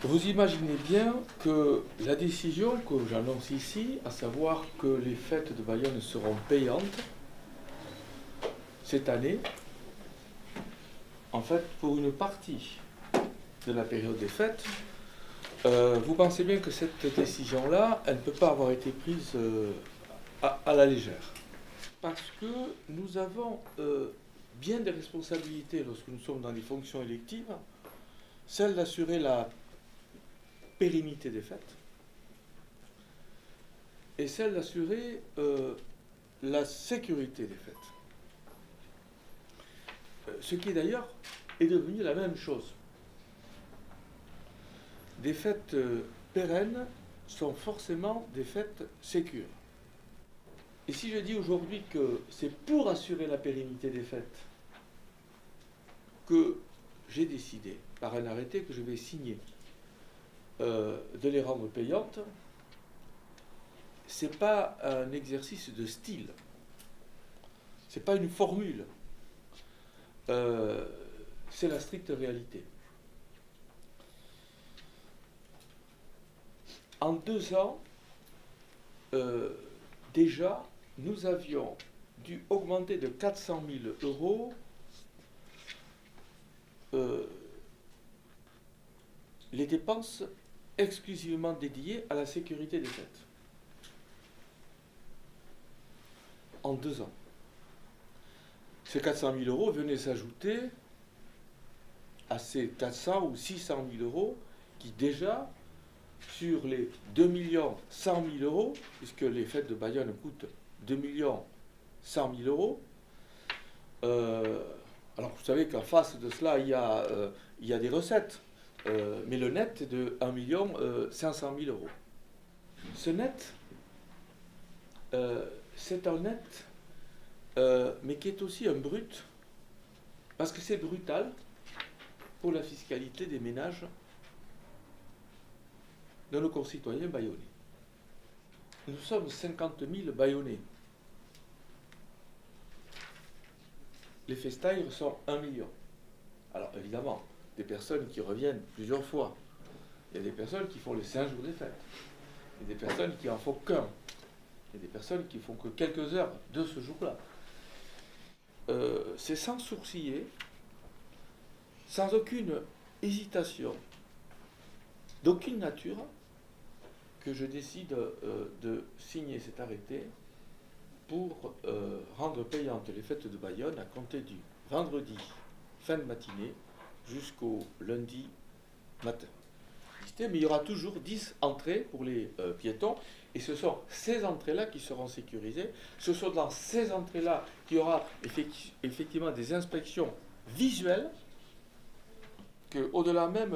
Vous imaginez bien que la décision que j'annonce ici, à savoir que les fêtes de Bayonne seront payantes cette année, en fait, pour une partie de la période des fêtes, vous pensez bien que cette décision-là, elle ne peut pas avoir été prise à la légère. Parce que nous avons bien des responsabilités lorsque nous sommes dans des fonctions électives, celle d'assurer la pérennité des fêtes et celle d'assurer la sécurité des fêtes. Ce qui d'ailleurs est devenu la même chose. Des fêtes pérennes sont forcément des fêtes sécures. Et si je dis aujourd'hui que c'est pour assurer la pérennité des fêtes que j'ai décidé, par un arrêté que je vais signer, de les rendre payantes, c'est pas un exercice de style, c'est pas une formule, c'est la stricte réalité. En 2 ans, déjà, nous avions dû augmenter de 400 000 euros les dépenses exclusivement dédiées à la sécurité des fêtes. En 2 ans. Ces 400 000 euros venaient s'ajouter à ces 400 ou 600 000 euros qui déjà, sur les 2 100 000 euros, puisque les fêtes de Bayonne coûtent 2 100 000 euros, alors vous savez qu'en face de cela, il y a des recettes, mais le net est de 1 500 000 euros. Ce net, c'est un net, mais qui est aussi un brut, parce que c'est brutal pour la fiscalité des ménages de nos concitoyens bayonnais. Nous sommes 50 000 bayonnais. Les festaires sont 1 million. Alors évidemment, des personnes qui reviennent plusieurs fois. Il y a des personnes qui font les 5 jours des fêtes. Il y a des personnes qui en font qu'un. Il y a des personnes qui font que quelques heures de ce jour-là. C'est sans sourciller, sans aucune hésitation, d'aucune nature, que je décide de signer cet arrêté pour rendre payantes les fêtes de Bayonne à compter du vendredi fin de matinée jusqu'au lundi matin. Mais il y aura toujours 10 entrées pour les piétons, et ce sont ces entrées-là qui seront sécurisées. Ce sont dans ces entrées-là qu'il y aura effectivement des inspections visuelles, qu'au-delà même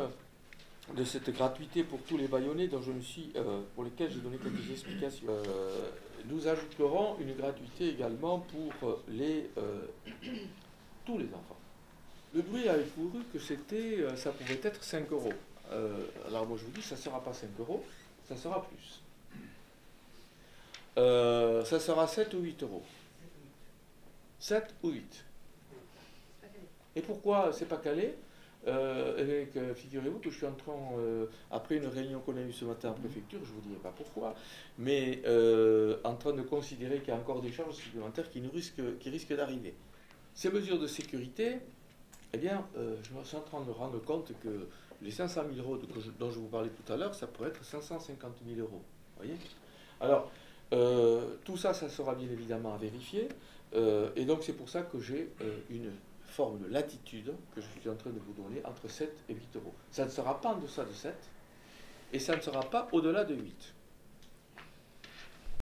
de cette gratuité pour tous les Bayonnais pour lesquels j'ai donné quelques explications, nous ajouterons une gratuité également pour tous les enfants. Le bruit avait couru que ça pouvait être 5 euros. Alors moi je vous dis, ça ne sera pas 5 euros, ça sera plus. Ça sera 7 ou 8 euros. 7 ou 8. Et pourquoi c'est pas calé? Figurez-vous que je suis en train, après une réunion qu'on a eue ce matin en préfecture, je ne vous dirai pas pourquoi, mais en train de considérer qu'il y a encore des charges supplémentaires qui risquent d'arriver. Ces mesures de sécurité, eh bien, je me suis en train de me rendre compte que les 500 000 euros dont je vous parlais tout à l'heure, ça pourrait être 550 000 euros. Vous voyez? Alors, tout ça, ça sera bien évidemment à vérifier, et donc c'est pour ça que j'ai une forme de latitude que je suis en train de vous donner entre 7 et 8 euros. Ça ne sera pas en deçà de 7 et ça ne sera pas au-delà de 8.